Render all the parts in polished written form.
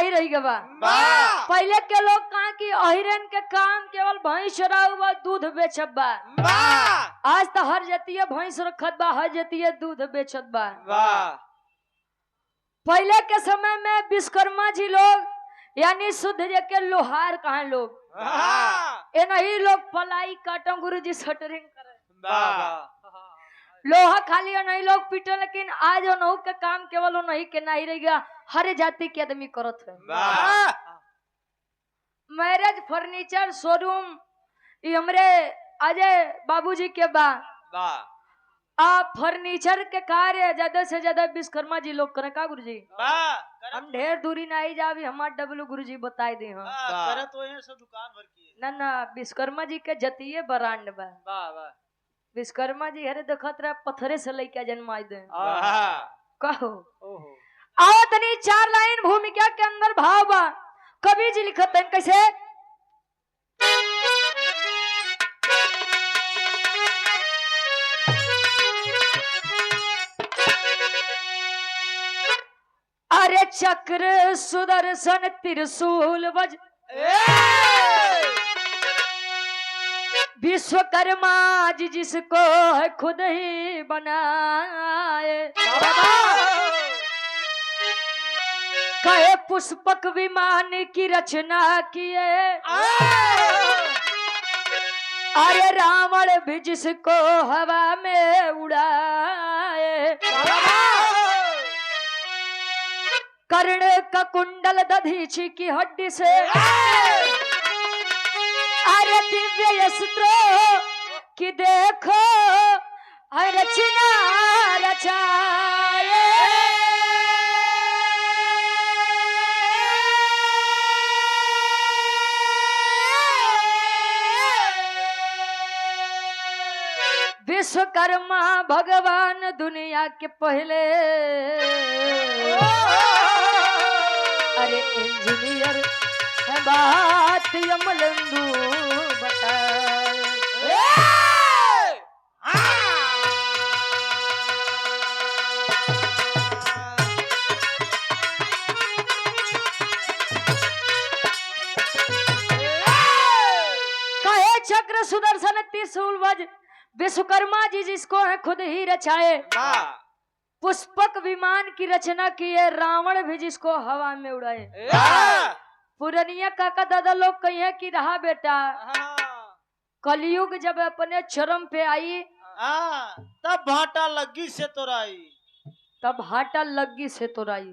नहीं रही गवा। पहले के लोग कहा कि अहिरन के काम केवल भैंस चराऊ दूध बेचब बा। आज तो हर जतिये भैंस रखत बा, हर जतिये दूध बेचत बा। पहले के समय में विश्वकर्मा जी लोग यानी शुद्ध के लोहार कहा लोग ये नहीं लोग पलाई काटो गुरु जी शटरिंग करे लोहा खाली नहीं लोग पीटे। लेकिन आज नहु के काम केवल नहीं के नहीं रह गया, हर जाति के आदमी करत है। मैरिज फर्नीचर शोरूम ये हमरे अजय बाबूजी के बा। आप फर्नीचर के कार्य ज्यादा से ज्यादा विश्वकर्मा जी लोग करे का गुरुजी। हम ढेर दूरी नहीं जावी, हमारे डब्लू गुरुजी बताई दे हम करे तो ये सब दुकान भर की ना विश्वकर्मा जी के जतिये ब्रांड बा। विश्वकर्मा जी हरे देखत रहे पत्थरे से लेके जन्माई दे कहो। आओ तनी 4 लाइन भूमिका के अंदर भाव बा। कवि जी लिखत हैं कैसे। अरे चक्र सुदर्शन त्रिशूल वज विश्वकर्मा जी जिसको है खुद ही बनाए। कहे पुष्पक विमान की रचना किए। अरे रावण भी जिसको हवा में उड़ाए। कर्ण का कुंडल दधीची की हड्डी से। अरे दिव्य अस्त्र कि देखो रचना रचाए। विश्वकर्मा भगवान दुनिया के पहले अरे इंजीनियर है बात यमलंदू बताए। कहे चक्र सुदर्शन त्रिशूल वज विश्वकर्मा जी जिसको है खुद ही रचाए। पुष्पक विमान की रचना किए। रावण भी जिसको हवा में उड़ाए। पुरनिया काका दादा लोग कहे कि रहा बेटा कलयुग जब अपने चरम पे आई तब भाटा लग्गी से तोराई। तब हाटा लग्गी से तोराई।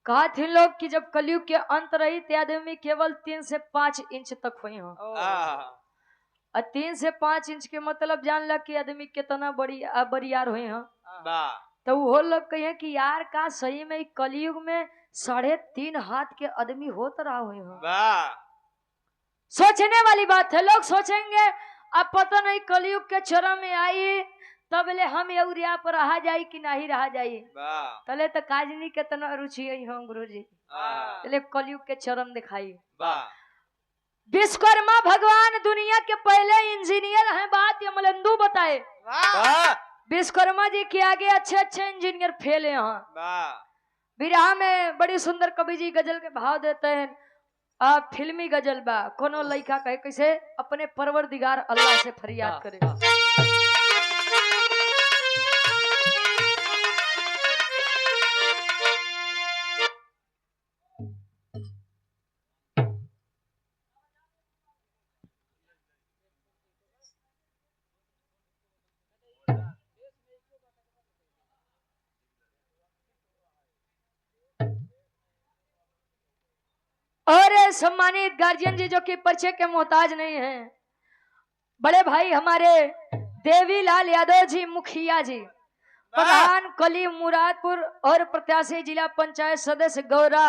कहा थे लोग कि जब कलयुग के अंत रही तो आदमी केवल 3 से 5 इंच तक हुई हो। और 3 से 5 इंच के मतलब जान लग कि आदमी कितना बरियार हुए हो। तो वो लोग कहे कि यार का सही में कलयुग में 3.5 हाथ के आदमी होत रहा हुए हो। सोचने वाली बात है। लोग सोचेंगे अब पता नहीं कलयुग के चरम में आई तब ले हम यूरिया पर रहा जाई कि नहीं रहा जाई। तले तो काजनी के तना रुचि है हम गुरु जी तले कलयुग के चरम दिखाई। विश्वकर्मा भगवान दुनिया के पहले इंजीनियर हैं बात यमलंदू बताए। विश्वकर्मा जी के आगे अच्छे इंजीनियर फेल है। यहाँ विरहा में बड़ी सुंदर कवि जी गजल के भाव देते हैं। फिल्मी गजल बा। कोनो लड़का कहे कैसे अपने परवरदिगार अल्लाह से फरियाद करे। और सम्मानित गार्जियन जी जो कि परिचय के मोहताज नहीं हैं, बड़े भाई हमारे देवीलाल यादव जी मुखिया जी, प्रधान कली मुरादपुर और प्रत्याशी जिला पंचायत सदस्य गौरा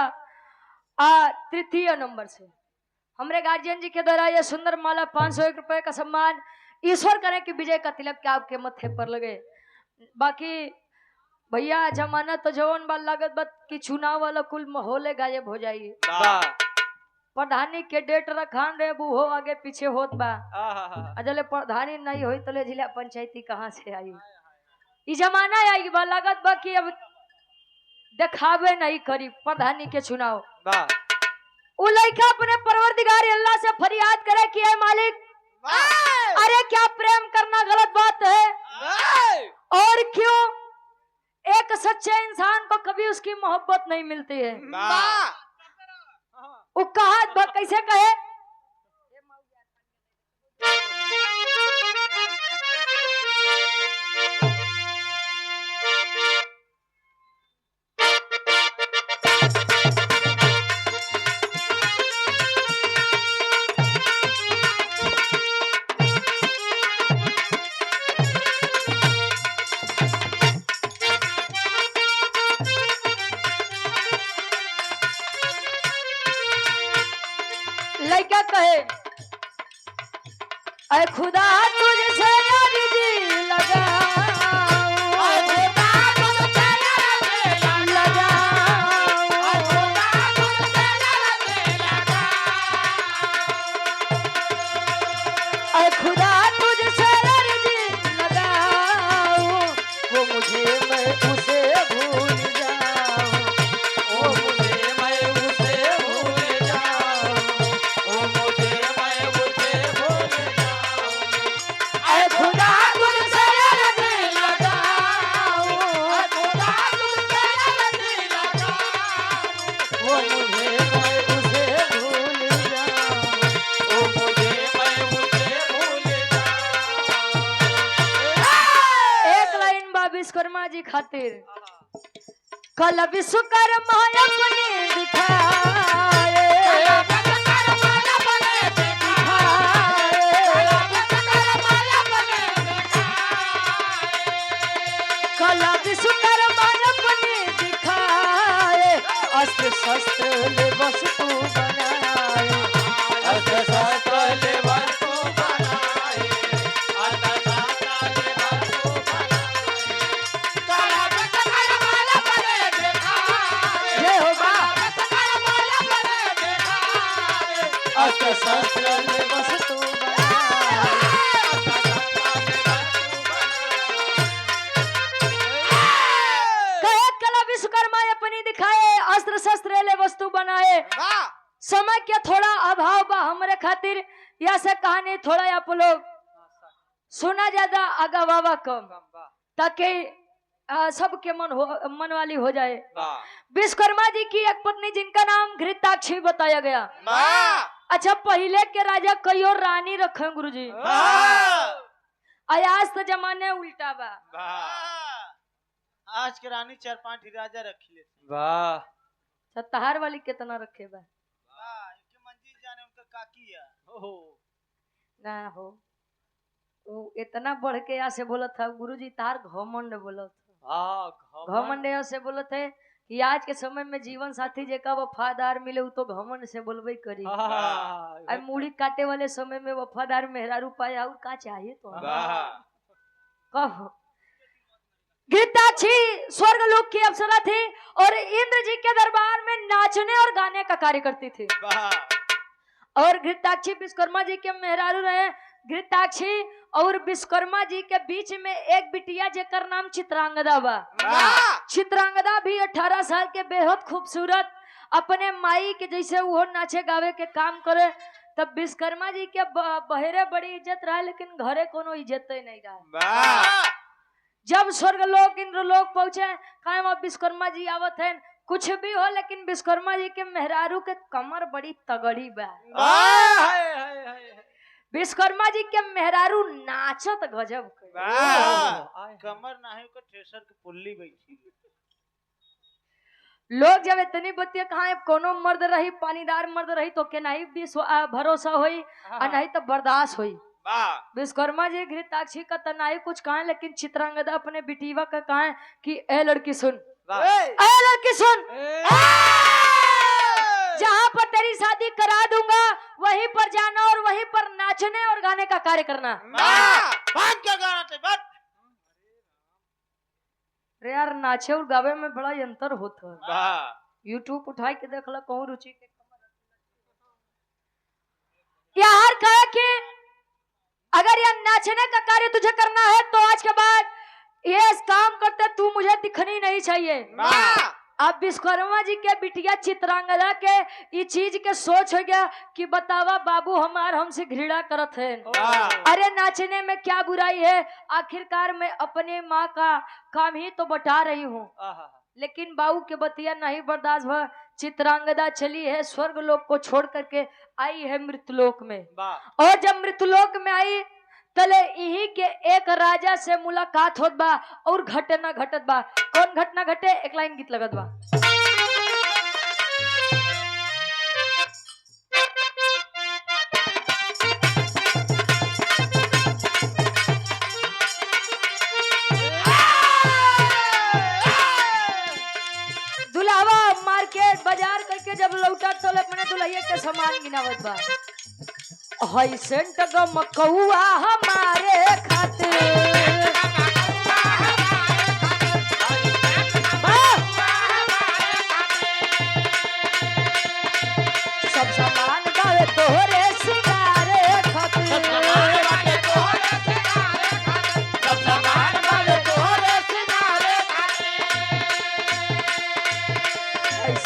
3 नंबर से हमारे गार्जियन जी के द्वारा यह सुंदर माला 501 रुपए का सम्मान ईश्वर करें कि विजय का तिलक के आपके मत्थे पर लगे। बाकी भैया जमाना तो जवन बाल लागत बत कि चुनाव वाला कुल माहौल गायब हो जाइए। प्रधानी के डेट रखान रे वो हो आगे पीछे होत बा। अजले प्रधानी नहीं होई तले जिला पंचायती कहाँ से आई। ई जमाना आई बा लागत बा कि अब दिखावे नहीं करी प्रधानी के चुनाव। वाह उ लड़का अपने परवरदिगार अल्लाह से फरियाद करे कि ऐ मालिक, अरे क्या प्रेम करना गलत बात है? और क्यों एक सच्चे इंसान को कभी उसकी मोहब्बत नहीं मिलती है? वो कहा कैसे कहे? लड़का कहे, ऐ खुदा तुझसे अर्जी लगाऊं, ऐ खुदा तुझसे अर्जी लगाऊं, वो मुझे मैं उसे भूल जाऊं, ओ मुझे मैं उसे भूल जाऊं, ओ मुझे मैं उसे भूल जाऊं। ऐ खुदा तुझसे अर्जी लगाऊं, खुदा तुझसे अर्जी लगाऊं, वो मुझे मैं उसे भूल जाऊं। ओ मुझे मैं उसे भूल एक लाइन बा विश्वकर्मा जी खातिर, कल विश्वकर्मा अपने दिखाए, कल विश्वकर्मा अपने दिखाए, अस्त्र शस्त्र ले वस्तु बनाए, अस्त्र शस्त्र ले वस्तु बनाए, अस्त्र शस्त्र ले वस्तु बनाए। काला विश्वकर्मा अपने दिखाए, ये होगा अस्त्र शस्त्र ले वस्तु बनाए। कहे कला विश्वकर्मा अपनी दिखाए, अस्त्र शस्त्र ले वस्तु बनाए। समय के थोड़ा अभाव बा हमरे खातिर, या से कहानी थोड़ा आप लोग सुना ज्यादा आगा बाबा कम, ताकि सबके मन वाली हो जाए। विश्वकर्मा जी की एक पत्नी जिनका नाम घृताक्षी बताया गया। अच्छा, पहले के राजा कई और रानी रखे गुरुजी, आज तो जमाने उल्टा बा। आज के रानी 4-5 ही राजा रखी लेते। वाह सत्ताहार वाली कितना रखे बा? इनके मंजी जाने उनका काकी है। ना हो, वो इतना बढ़ के यहाँ से बोला था गुरुजी, तार घमंड बोला था। घमंड से बोले थे कि आज के समय में जीवन साथी जेका वफादार मिले वो तो घमंड से बोलबे करी। अब मूड़ी काटे वाले समय में वफादार मेहरारू पाया और का चाहिए तो कहो। घृताक्षी स्वर्ग लोक की अप्सरा थी और इंद्र जी के दरबार में नाचने और गाने का कार्य करती थी। और घृताक्षी विश्वकर्मा जी के मेहरारू रहे। घृताक्षी और विश्वकर्मा जी के बीच में एक बिटिया जेकर नाम चित्रांगदा बा। चित्रांगदा भी 18 साल के बेहद खूबसूरत, अपने माई के जैसे वो नाचे गावे के काम करे। तब विश्वकर्मा जी के बहरे बड़ी इज्जत रहा, लेकिन घरे कोनो इज्जत नहीं रहा। जब स्वर्ग लोक इंद्र लोक पहुंचे, कायम अब विश्वकर्मा जी आवत है, कुछ भी हो लेकिन विश्वकर्मा जी के मेहरारू के कमर बड़ी तगड़ी बा। विश्वकर्मा जी के मेहरारू नाचत गजब कमर नाही को थ्रेसर के पुल्ली बैठी। लोग जब इतनी बत्तियां कहा कोनो मर्द रही, पानीदार मर्द रही तो के नहीं भरोसा होई और नहीं तो बर्दाश्त होई। विश्वकर्मा जी घृताक्षी का तनाई कुछ कहा, लेकिन चित्रांगदा अपने बिटीवा का कहा कि ए लड़की सुन, ए लड़की सुन, जहाँ पर तेरी शादी करा दूंगा वहीं पर जाना और वहीं पर नाचने और गाने का कार्य करना। क्या गाना थे बट रे यार, नाचे और गावे में बड़ा अंतर होता है। यूट्यूब उठा के देख ला, कहूँ रुचि के यार कहा कि अगर यह नाचने का कार्य तुझे करना है तो आज के बाद ये काम करते तू मुझे दिखनी नहीं चाहिए। अब विश्वकर्मा जी के बिटिया चित्रांगदा के ये चीज के सोच हो गया कि बतावा बाबू हमार हमसे घृणा करत है, अरे नाचने में क्या बुराई है, आखिरकार मैं अपने माँ का काम ही तो बता रही हूँ। लेकिन बाबू के बतिया नहीं बर्दाश्त हुआ, चित्रांगदा चली है स्वर्ग लोक को छोड़ करके आई है मृतलोक में। और जब मृतलोक में आई तले यही के एक राजा से मुलाकात होत बा और घटना घटत बा। कौन घटना घटे, एक लाइन गीत लगत बा। दुल्हावा मार्केट बाजार करके जब लौटा तो अपने दुल्हैया के सामान गिनावत बा। हई सेंट गमकौआ हमारे खातिर, सब सामान बावे तोहरे सिंगारे खातिर, सब सामान बावे तोहरे सिंगारे खातिर।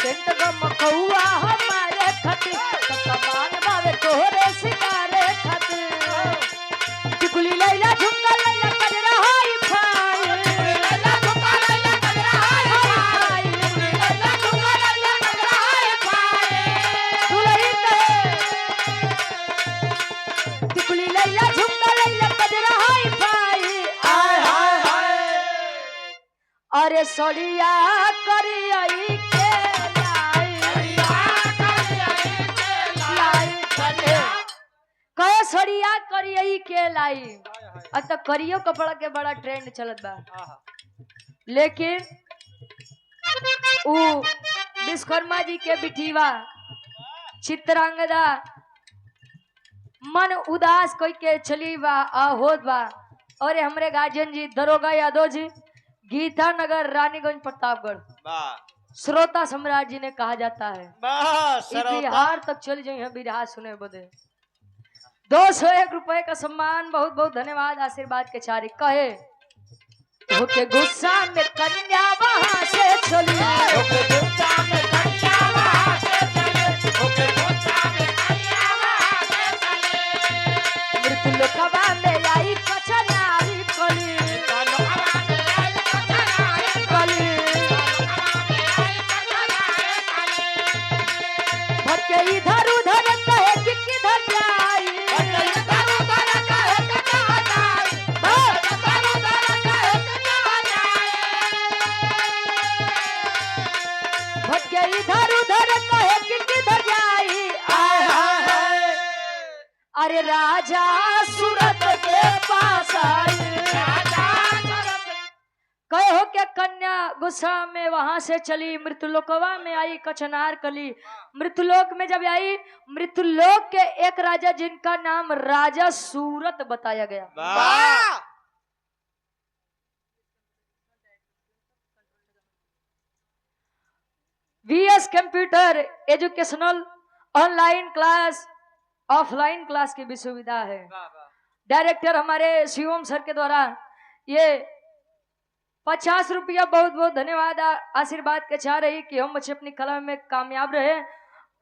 सेंट गमकौआ हमारे खातिर, सब सामान बावे तोहरे सिंगारे खातिर। टिकुली लैला झुमका लैला कजरा हाई फाई, लैला झुमका लैला कजरा हाई फाई, लैला झुमका लैला कजरा हाई फाई। दुल्ही कहे टिकुली लैला झुमका लैला कजरा हाई फाई। आय हाय हाय अरे सड़िया करियई के कहे सड़िया करियई के लाई। अब तो करियो कपड़ा के बड़ा ट्रेंड चलत बा, लेकिन उ विश्वकर्मा जी के बिटिवा चित्रांगदा मन उदास कोई के चली बा होत बा। और हमरे गार्जियन जी दरोगा यादव जी गीता नगर रानीगंज प्रतापगढ़ श्रोता सम्राट जी ने कहा जाता है, बिहार तक चल जाइए बिरहा सुने बदे। 201 रुपए का सम्मान, बहुत बहुत धन्यवाद आशीर्वाद के चारी। कहे होके गुस्सा में कन्या वहां से चली, होके गुस्सा में कन्या वहां से चले, होके गुस्सा में कन्या वहां से चले। मृत्युलोकवा में आई कचनारी कली, मृत्युलोकवा में आई कचनारी कली, भटके इधर उधर कहे कि किधर जाई, इधर उधर कहे कि किधर जाई। अरे राजा सूरत के पास आई, कहे हो के कन्या गुस्सा में वहां से चली, मृत्युलोकवा में आई कचनार कली। मृत्युलोक में जब आई, मृत्युलोक के एक राजा जिनका नाम राजा सूरत बताया गया। VS computer educational online class offline class की भी सुविधा है। डायरेक्टर हमारे शिवम सर के द्वारा ये 50 रुपया बहुत बहुत धन्यवाद आशीर्वाद के चाह रही कि हम बच्चे अपनी कला में कामयाब रहे।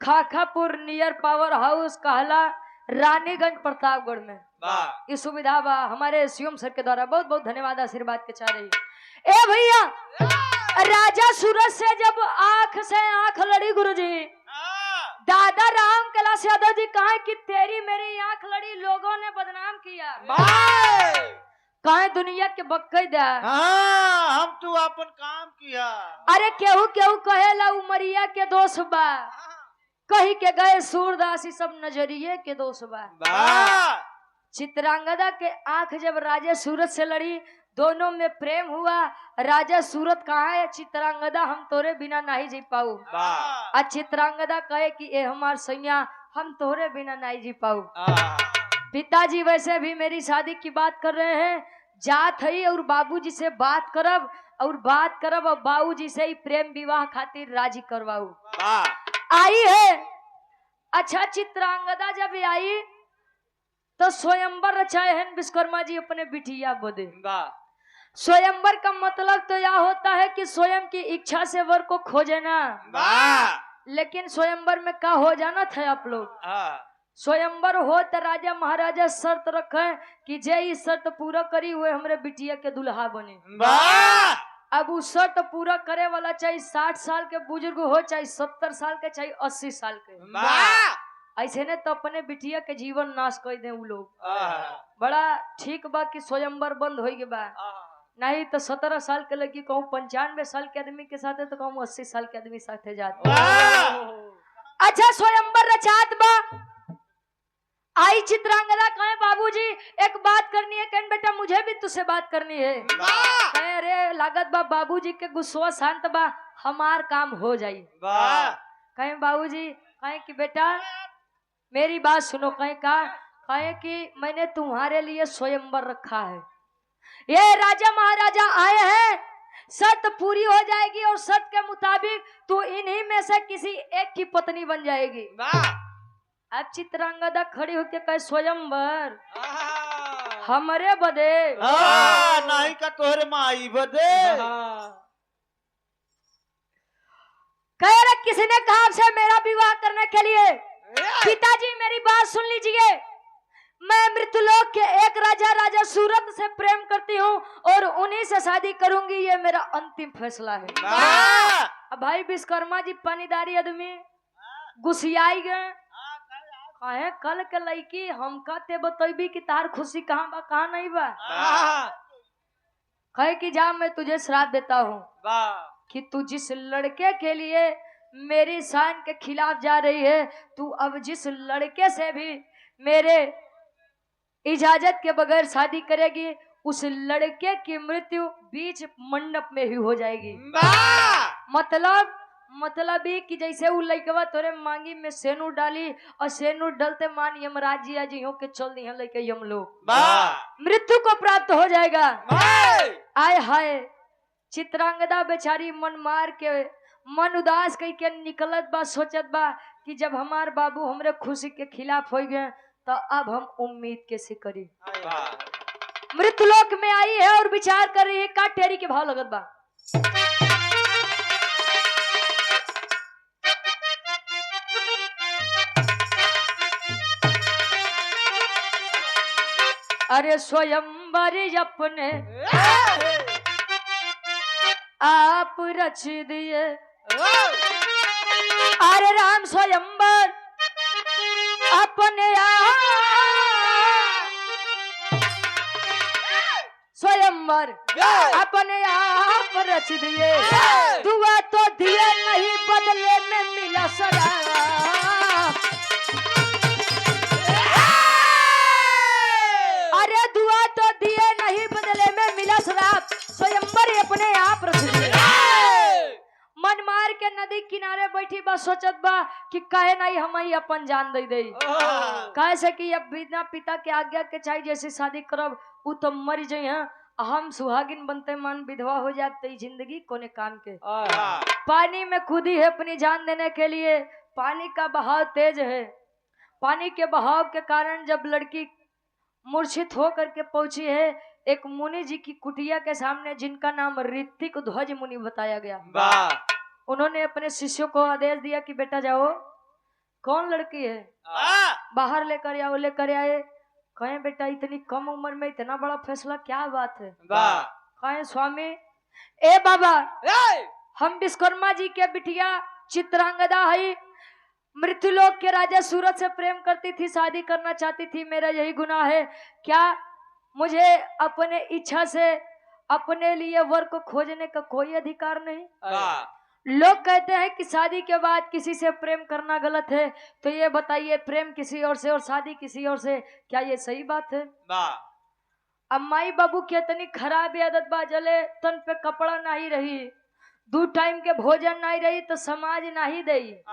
खाखापुर नियर पावर हाउस कहला रानीगंज प्रतापगढ़ में ये सुविधा बा हमारे शिवम सर के द्वारा, बहुत बहुत धन्यवाद आशीर्वाद के चाह रही। ए भैया, राजा सूरज से जब आंख से आंख लड़ी गुरुजी, दादा राम कैलाश यादव जी कहा कि तेरी मेरी आंख लड़ी, लोगों ने बदनाम किया, कहे दुनिया के बक्कई दे, हम तू अपन काम किया। अरे केहू केहू कहेला उमरिया के दोष बा, कही के गए सूरदास सब नजरिए के दोष बा। चित्रांगदा के आंख जब राजा सूरज से लड़ी, दोनों में प्रेम हुआ। राजा सूरत कहा है, चित्रांगदा हम तोरे बिना नहीं जी पाऊ। चित्रांगदा कहे कि ए हमार सैया हम तोरे बिना नहीं जी पाऊ। पिताजी वैसे भी मेरी शादी की बात कर रहे हैं, जात है और बाबूजी से बात करब और बाबूजी से ही प्रेम विवाह खातिर राजी करवाऊ। आई है। अच्छा, चित्रांगदा जब आई तो स्वयंवर रचाए हैं विश्वकर्मा जी अपने बिटिया बदे। स्वयंवर का मतलब तो यह होता है कि स्वयं की इच्छा से वर को खोजे ना, लेकिन स्वयंवर में क्या हो जाना था आप लोग। स्वयंवर हो तो राजा महाराजा शर्त रखे कि जे इस शर्त पूरा करी हुए हमरे बिटिया के दुल्हा बने। अब उस शर्त पूरा करे वाला चाहे 60 साल के बुजुर्ग हो, चाहे 70 साल के, चाहे 80 साल के, ऐसे ने तो अपने बिटिया के जीवन नाश कर दे उ लोग। बड़ा ठीक बा कि स्वयंवर बंद हो गए बा, नहीं तो 17 साल के लड़की कहूँ 95 साल के आदमी के साथ है तो कहूँ 80 साल के आदमी साथ जाते। अच्छा स्वयंवर रचात बा, आई चित्रांगदा कहे बाबूजी एक बात करनी है। कहन बेटा मुझे भी तुझसे बात करनी है। कहे अरे लागत बा बाबूजी के गुस्सा शांत बा, हमार काम हो जाई। कहे बाबूजी, कहे कि बेटा मेरी बात सुनो। कहे कि मैंने तुम्हारे लिए स्वयंवर रखा है, ये राजा महाराजा आए हैं, शर्त पूरी हो जाएगी और शर्त के मुताबिक तू इन्हीं में से किसी एक की पत्नी बन जाएगी। अब चित्रांगदा खड़ी होके कहे स्वयंवर हमरे बदे नहीं का तोहरे माई बदे। कह रहे किसने कहा आपसे मेरा विवाह करने के लिए? पिताजी मेरी बात सुन लीजिए, मैं मृत्युलोक के एक राजा सूरत से प्रेम करती हूँ और उन्हीं से शादी करूंगी, ये मेरा अंतिम फैसला है। अब भाई विश्वकर्मा जी पानीदारी आदमी गुस्सियाई गए। कहे कल के लड़की हमका ते बतैबी कि तार खुशी कहाँ बा कहाँ नहीं बा। कहे कि जा मैं तुझे श्राप देता हूँ कि तू जिस लड़के के लिए मेरी शान के खिलाफ जा रही है, तू अब जिस लड़के से भी मेरे इजाजत के बगैर शादी करेगी, उस लड़के की मृत्यु बीच मंडप में ही हो जाएगी। मतलब ही कि जैसे वो लड़कवा तोरे मांगी में सेनूर डाली और सेनूर डलते मान यमराज जी हो के चल दी लड़के यम लोग मृत्यु को प्राप्त हो जाएगा। आय हाय चित्रांगदा बेचारी मन मार के मन उदास कह के निकलत बा, सोचत बा कि जब हमार बाबू हमरे खुशी के खिलाफ हो गए तो अब हम उम्मीद कैसे करी। मृत्युलोक में आई है और विचार कर रही है, का टेरी के भाव लगत बा। अरे स्वयंवर अपने आप रच दिए, अरे राम स्वयंवर अपने स्वयंवर अपने आप रच दिए, दुआ तो दिए नहीं बदले में मिला शराब। अरे दुआ तो दिए नहीं बदले में मिला शराब, स्वयंवर अपने आप रच दिए। मन मार के नदी किनारे बैठी बा, सोचत बा कि कहे नहीं हम ही अपन जान दे दे। कहे से कि अब बिना पिता के आज्ञा के चाहिए जैसे शादी करब उ तो मर जाई हैं, हम सुहागिन बनते मन विधवा हो जाते जिंदगी कोने काम के। पानी में कूदी है अपनी जान देने के लिए, पानी का बहाव तेज है। पानी के बहाव के कारण जब लड़की मूर्छित होकर के पहुंची है एक मुनि जी की कुटिया के सामने, जिनका नाम ऋतिक ध्वज मुनि बताया गया। उन्होंने अपने शिष्यों को आदेश दिया कि बेटा जाओ, कौन लड़की है बाहर लेकर आओ। लेकर आए, कहे बेटा इतनी कम उम्र में इतना बड़ा फैसला क्या बात है। कहे स्वामी ए बाबा हम विश्वकर्मा जी के बिटिया चित्रांगदा है, मृत्युलोक के राजा सूरत से प्रेम करती थी, शादी करना चाहती थी, मेरा यही गुनाह है क्या? मुझे अपने इच्छा से अपने लिए वर को खोजने का कोई अधिकार नहीं। लोग कहते हैं कि शादी के बाद किसी से प्रेम करना गलत है, तो ये बताइए प्रेम किसी और से और शादी किसी और से, क्या ये सही बात है? अब माई बाबू की इतनी खराब आदत बा, जले तन पे कपड़ा नहीं रही, 2 टाइम के भोजन नहीं रही तो समाज नहीं दे।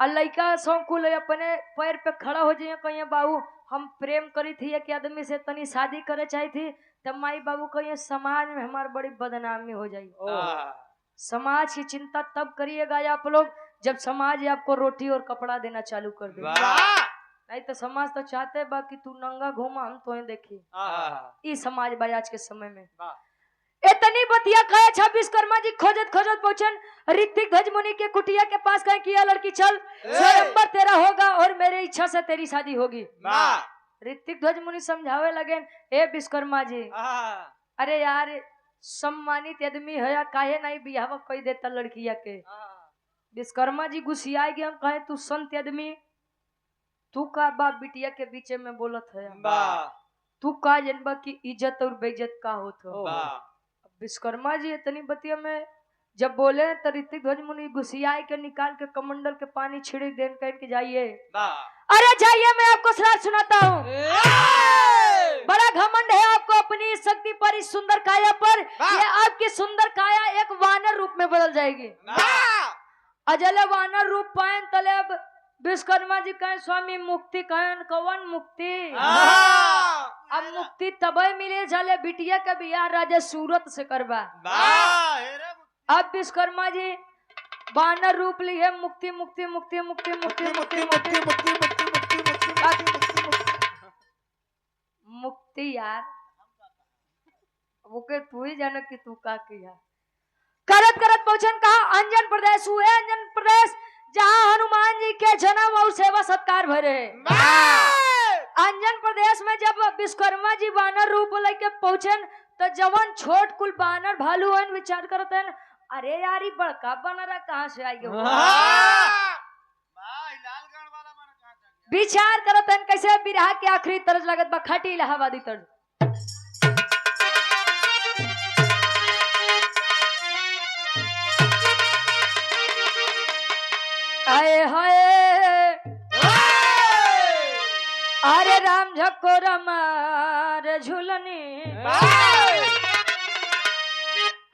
और लड़का सौकुल अपने पैर पे खड़ा हो जाइए, कहिए बाबू हम प्रेम करी थी एक आदमी से, तनी शादी करे चाही थी, तब माई बाबू कहिए समाज में हमारी बड़ी बदनामी हो जाए। समाज की चिंता तब करिएगा आप लोग जब समाज आपको रोटी और कपड़ा देना चालू कर दे। नहीं तो समाज तो चाहते बा कि तू नंगा घूमा हम तो देखी। ई समाज बा आज के समय में। इतनी बतिया कहे 26 कर्मा जी खोजत खोजत पहुंचन ऋतिक ध्वज मुनि के कुटिया के पास कहे किया लड़की चल स्वयंवर तेरा होगा और मेरी इच्छा से तेरी शादी होगी। ऋतिक ध्वज मुनि समझावे लगे ए विश्वकर्मा जी अरे यार सम्मानित आदमी है या काहे नहीं बियाह कोई देता लड़किया के। विश्वकर्मा जी गुस्सिया गए हम कहे तू संत आदमी तू का बाप बिटिया के बीच में बोलत है तू का जनबा की इज्जत और बेइज्जत का होत हो। विश्वकर्मा जी इतनी बतिया में जब बोले तो ऋतिक ध्वज मुनि गुस्सिया के निकाल के कमंडल के पानी छिड़क देन कह के जाइए अरे जाइए मैं आपको श्राप सुनाता हूँ। बड़ा घमंड है आपको अपनी शक्ति पर इस सुंदर काया पर ये आपकी सुंदर काया एक वानर रूप में बदल जाएगी। अजले वानर रूप पाए तले अब विश्वकर्मा जी कहें स्वामी मुक्ति कहें कौन मुक्ति अब मुक्ति तबे मिले चले बिटिया का बियाह राजा सूरत से करवा। अब विश्वकर्मा जी वानर रूप लिए मुक्ति मुक्ति मुक्ति मुक्ति मुक्ति मुक्ति मुक्ति मुक्ति यार वो के तू ही जाने कि तू का किया करत करत पहुंचन कहा अंजन प्रदेश हुए अंजन प्रदेश जहाँ हनुमान जी के जन्म और सेवा सत्कार भरे। अंजन प्रदेश में जब विश्वकर्मा जी वानर रूप लेके पहुंचन तो जवान छोट कुल बानर भालू हन विचार करते हैं अरे यार ये बड़का बानर कहाँ से आई गए विचार करते हैं कैसे बिरहा के आखिरी तर्ज लगत बा खाटी इलाहाबादी तर्ज। आए हाय अरे राम झको रमार झूलनी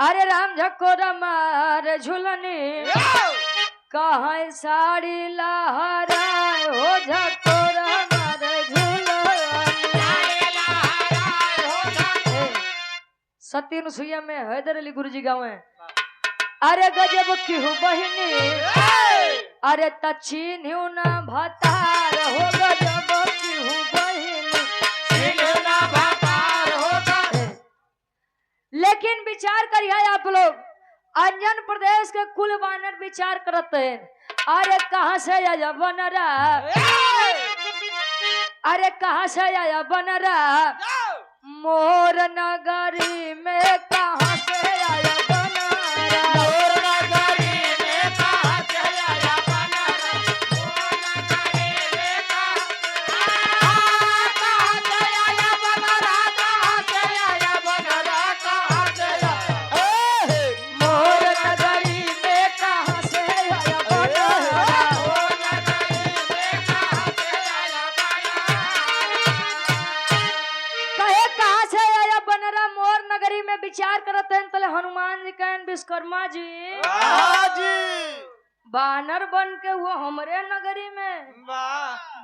अरे राम झको रमार झूलनी कहाँ साड़ी लहराए हो झको रमार झूलनी। सतीन सुइया में हैदर अली गुरुजी गाँव है अरे गजब की हूँ बहिनी अरे तछीन न भतार हो गजब की हूँ बहिनी लेकिन विचार करिए आप लोग अंजन प्रदेश के कुल वानर विचार करते हैं अरे कहाँ से आया बनरा अरे कहाँ से आया बनरा मोर नगरी में कहाँ से आया बनरा मोर नगरी में कहाँ से आया बनरा कहाँ से आया बनरा कहाँ से आया बनरा कहाँ से आया मोर नगरी में कहाँ से आया बनरा मोर नगरी में कहाँ से आया कहे कहाँ से आया बनरा मोर नगरी में विचार करते हैं तले हनुमान जी कहन विश्वकर्मा जी बानर बन के वो हमरे नगरी में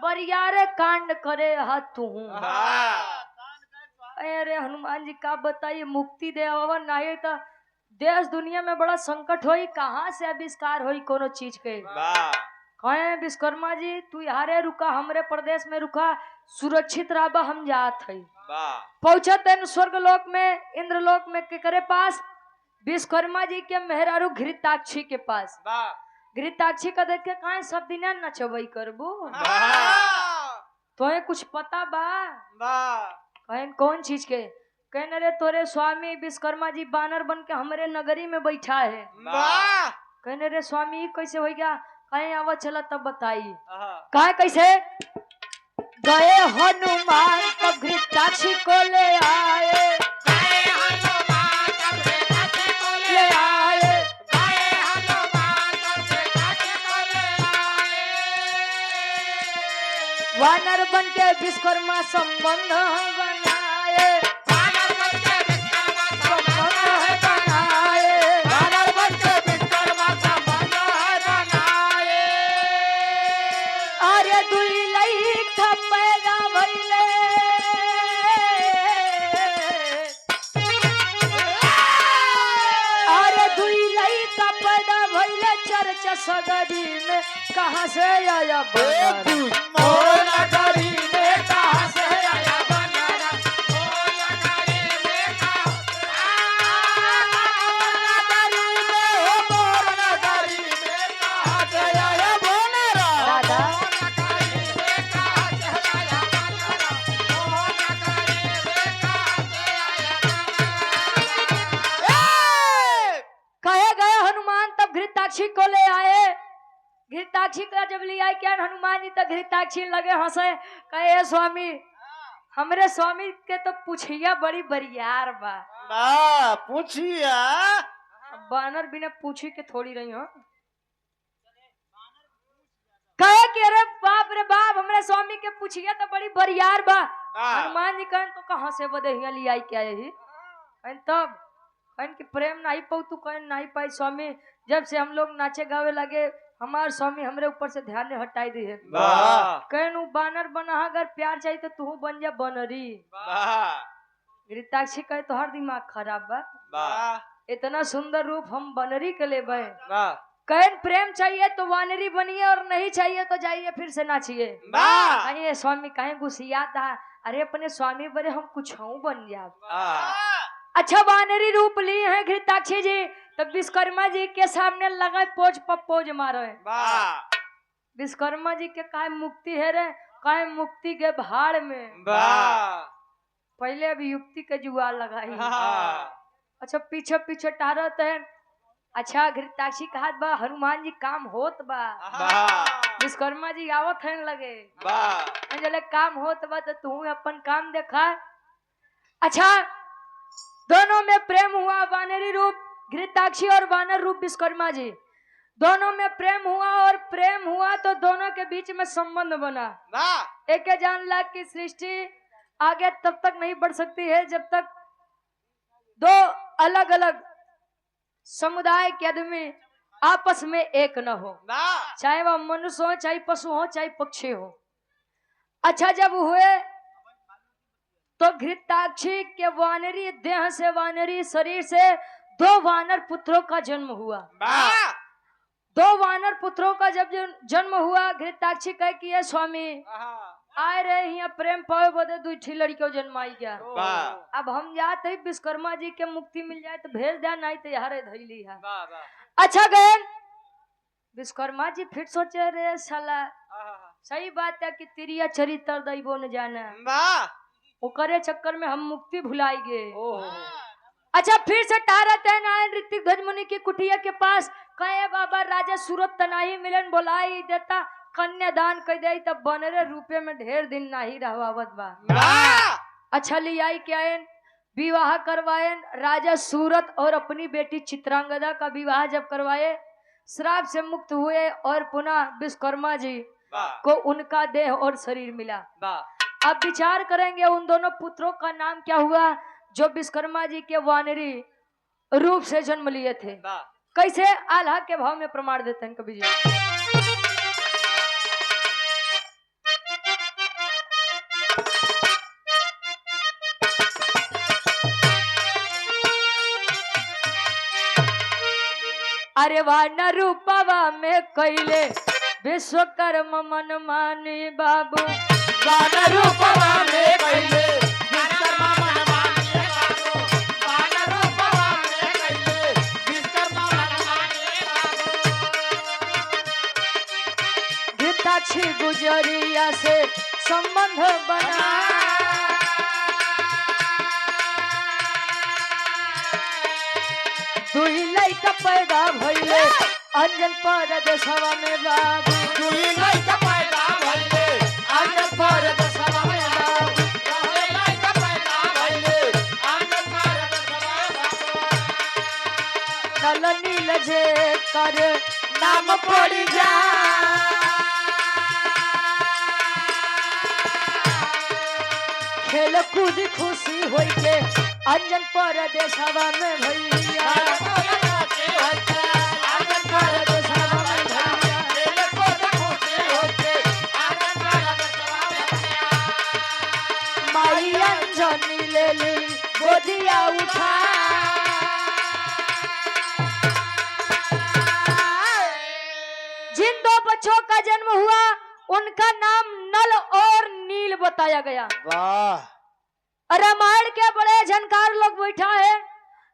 बरियारे कांड करे हाथ तू अरे हनुमान जी का बताइए मुक्ति दे नहीं तो देश दुनिया में बड़ा संकट होई कहाँ से आविष्कार होई कोनो चीज के कहे विश्वकर्मा जी तू यारे रुका हमरे प्रदेश में रुका सुरक्षित रहा हम जात है पहुंचत स्वर्ग लोक में इंद्रलोक में के करे पास विश्वकर्मा जी के मेहरारू घृताक्षी के पास घृताक्षी का देख के कहे सब दिन नचबई करबू तोहे कुछ पता बा कहे कौन चीज के कहने रे तोरे स्वामी विश्वकर्मा जी बानर बन के हमरे नगरी में बैठा है कहने रे स्वामी कैसे हो गया कहे आवा चला तब बताई कहे कैसे गए हनुमान तब घृताक्षी को ले आए वानर बन के विश्वकर्मा संबंध बनाए वानर बन के विश्वकर्मा संबंध बनाए वानर बन के विश्वकर्मा संबंध बनाए अरे दुई लई खपेगा भइले अरे दुई लई खपेगा भइले चर्चा सगरी में कहाँ से आया बनरा मोर नगरी में कहाँ से आया बनरा मोर नगरी में कहाँ घृताक्षी का जब लिया क्या हनुमान जी तक घृताक्षी लगे हंसे, कहे स्वामी हमरे स्वामी के तो पूछिया बड़ी बरियार बा। बा पूछिया बानर बिना पूछी के थोड़ी रही हो। कहे कि अरे बाप हमरे स्वामी के पूछिया तो बड़ी बरियार बा। हनुमान जी कहन तो कहाँ से बदहिया लिया क्या यही तब कहन कि प्रेम नहीं पाऊ तू कहन नहीं पाई स्वामी, जब से हम लोग नाचे गावे लगे हमार स्वामी हमरे ऊपर से ध्यान हटाई दी है। कहन उ बानर बना अगर प्यार चाहिए तो तू बन जा बनरी। घृताक्षी कहे तो हर दिमाग खराब बा, इतना सुंदर रूप हम बनरी के ले बे। कहन प्रेम चाहिए तो वानरी बनिए और नहीं चाहिए तो जाइए फिर से नाचिए। कहिए स्वामी कहे गुस्सिया था, अरे अपने स्वामी बड़े हम कुछ बन जाए। अच्छा वानरी रूप ली है घृताक्षी जी, तो विश्वकर्मा जी के सामने लगा पोज पपोज मारो है। विश्वकर्मा जी के काहे मुक्ति है रे, काहे मुक्ति के भाड़ में। पहले अभी युक्ति के जुआ लगाई। अच्छा पीछे पीछे टारत है। अच्छा घृताक्षी कहा बा हनुमान जी काम होत बा। विश्वकर्मा जी आवत है लगे जले काम होत बा तो तू अपन काम देखा। अच्छा दोनों में प्रेम हुआ, वानरी रूप घृताक्षी और वानर रूप विश्वकर्मा जी, दोनों में प्रेम हुआ और प्रेम हुआ तो दोनों के बीच में संबंध बना। एक जान ला कि सृष्टि आगे तब तक नहीं बढ़ सकती है जब तक दो अलग अलग समुदाय के आदमी आपस में एक न हो, चाहे वह मनुष्य हो, चाहे पशु हो, चाहे पक्षी हो। अच्छा जब हुए तो घृताक्षी के वानरी देह से, वानरी शरीर से दो वानर पुत्रों का जन्म हुआ। दो वानर पुत्रों का जब जन्म हुआ, घृताक्षी कह कि ये स्वामी आए रहे यहाँ प्रेम पावे बदे दूठी लड़कियों जन्माई गया। अब हम जाते विश्वकर्मा जी के मुक्ति मिल जाए तो भेज दिया, नहीं तो यहाँ धैली है। अच्छा गए विश्वकर्मा जी फिर सोचे रे साला सही बात है कि तिरिया चरित्र दैबो न जाना, ओकरे चक्कर में हम मुक्ति भुलाई गए। अच्छा फिर से टारत है नारायण ऋतिक ध्वज मुनि की कुटिया के पास, कहे बाबा राजा सूरत तनाही मिलन बोलाई देता कन्यादान कर दे तब बनरे रुपये में ढेर दिन नहीं रहवावत बा। अच्छा लियाई क्या विवाह करवाए राजा सूरत और अपनी बेटी चित्रांगदा का विवाह जब करवाए, श्राप से मुक्त हुए और पुनः विश्वकर्मा जी को उनका देह और शरीर मिला। अब विचार करेंगे उन दोनों पुत्रों का नाम क्या हुआ जो विश्वकर्मा जी के वानरी रूप से जन्म लिए थे। कैसे आल्हा के भाव में प्रमाण देते हैं कवि जी। अरे वानर रूपवा में कैले विश्वकर्म मन मानी बाबू, वानर रूपवा में कैले विश्वकर्मा मन मानी बाबू, वानर रूपवा में कैले विश्वकर्मा मन मानी बाबू। घृताक्षी गुजरिया से संबंध बना, दुई लइका पैदा भइले अंजन परदेशवा में बाबू, दुई लइका पैदा भइले अंजन परदेशवा में बाबू, दुई लइका पैदा भइले अंजन परदेशवा में बाबू। नल नील जे कर नाम पड़ी जा, खेल कूद खुशी होई के अंजन परदेशवा में भैया, माई अंजनी ले ली गोदिया उठा, जिन दो बच्चों का जन्म हुआ उनका नाम नल और नील बताया गया। रामायण के बड़े जानकार लोग बैठा है,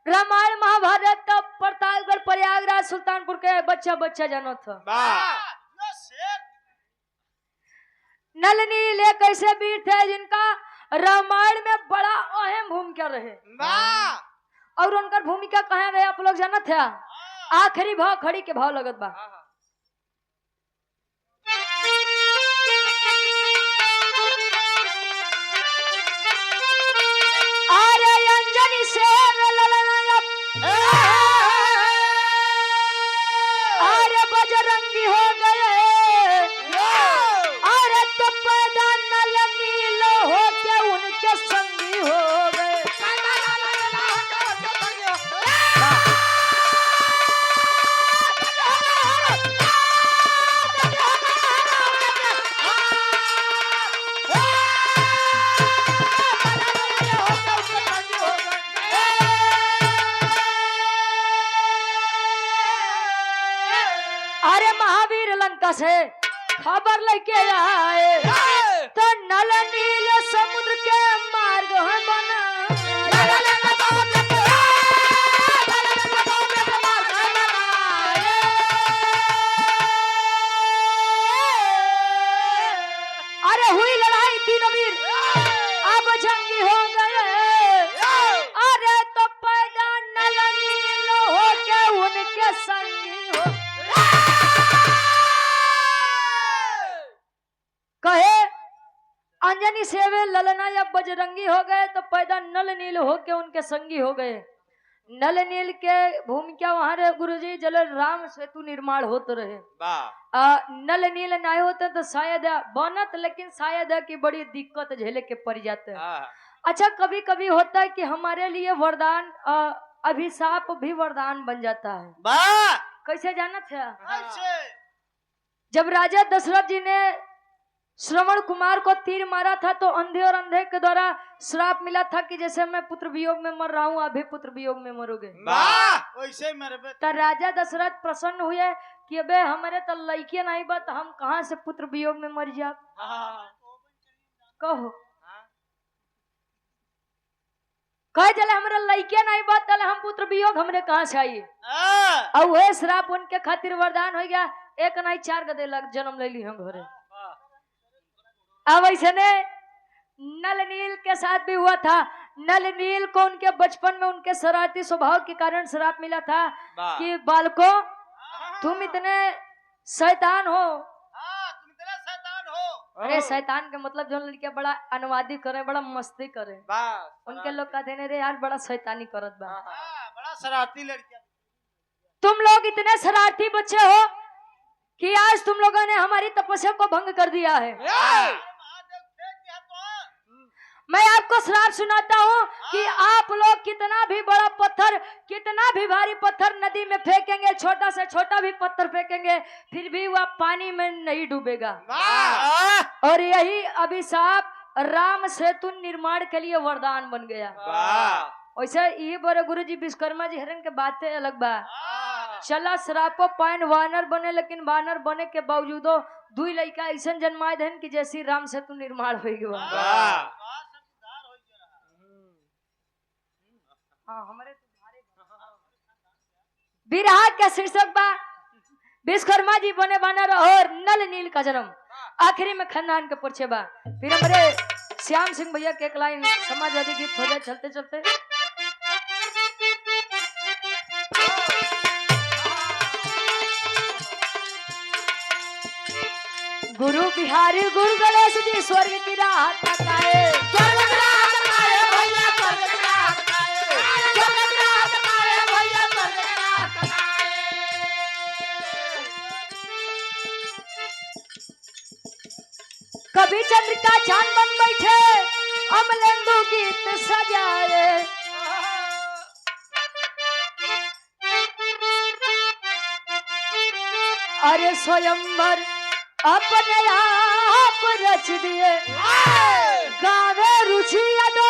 रामायण महाभारत प्रतापगढ़ प्रयागराज सुल्तानपुर के बच्चा बच्चा जानो था। नल नील एक ऐसे वीर थे जिनका रामायण में बड़ा अहम भूमिका रहे और उनका भूमिका कहा गया आप लोग जानत है। आखिरी भाव खड़ी के भाव लगत बा। खबर लेके आए तो नल नील समुद्र के मार्ग बना अरे हुई लड़ाई तीनों वीर अब जंगी हो गए अरे तो पैदा नल नील होके उनके संगी हो कहे अंजनी सेवे ललना या बजरंगी हो गए तो पैदा नल नील होके उनके संगी हो गए। नल नील के भूमिका वहां रहे गुरुजी जल राम सेतु निर्माण होते रहे। नल नील नहीं होते तो शायद बनत लेकिन शायद की बड़ी दिक्कत झेले के पड़ जाते हैं। अच्छा कभी कभी होता है कि हमारे लिए वरदान अभिशाप भी वरदान बन जाता है। कैसे जाना था? जब राजा दशरथ जी ने श्रवण कुमार को तीर मारा था तो अंधे और अंधे के द्वारा श्राप मिला था कि जैसे मैं पुत्र वियोग में मर रहा हूँ अभी पुत्र वियोग में मरोगे। वैसे तो राजा दशरथ प्रसन्न हुए कि अबे हमारे तो लड़के नहीं बा तो हम कहाँ से पुत्र वियोग में मर जा। कहो कह चले हमारे लड़के नहीं बा तले हम पुत्र वियोग हमरे कहाँ से आई। और वह श्राप उनके खातिर वरदान हो गया। एक नहीं 4 गदे लग जन्म ले ली हम घरे। अब ऐसे ने नल नील के साथ भी हुआ था। नल नील को उनके बचपन में उनके शरारती स्वभाव के कारण श्राप मिला था कि बालको तुम इतने शैतान हो। अरे शैतान के मतलब जो लड़के बड़ा अनुवादी करे बड़ा मस्ती करे उनके लोग कहते हैं रे यार बड़ा शैतानी करत बा बड़ा शरारती लड़का। तुम लोग इतने शरारती बच्चे हो कि आज तुम लोगों ने हमारी तपस्या को भंग कर दिया है। मैं आपको श्राप सुनाता हूँ कि आप लोग कितना भी बड़ा पत्थर कितना भी भारी पत्थर नदी में फेंकेंगे छोटा से छोटा भी पत्थर फेंकेंगे फिर भी वह पानी में नहीं डूबेगा। और यही अभिशाप राम सेतु निर्माण के लिए वरदान बन गया। वैसे ये बोले गुरुजी विश्वकर्मा जी हरण के बातें अलग बा। चला श्रापो पाइन वानर बने लेकिन वानर बने के बावजूदो 2 लड़का ऐसा जन्माए धन की जैसी राम सेतु निर्माण हो गया। बिरहा का शीर्षक बा विश्वकर्मा जी बने वानर और नल नील का जन्म। आखिरी में खानदान के परिचय बा। फिर हमारे श्याम सिंह भैया के एक लाइन समाजवादी गीत हो जाए चलते चलते। गुरु बिहारी गुरु गणेश जी स्वर्ग की राह तकाए कभी चंद्रिका चांद बन बैठे अमलेंदु गीत सजाए। अरे स्वयंवर अपने आप रच दिए गावे रुचि अदो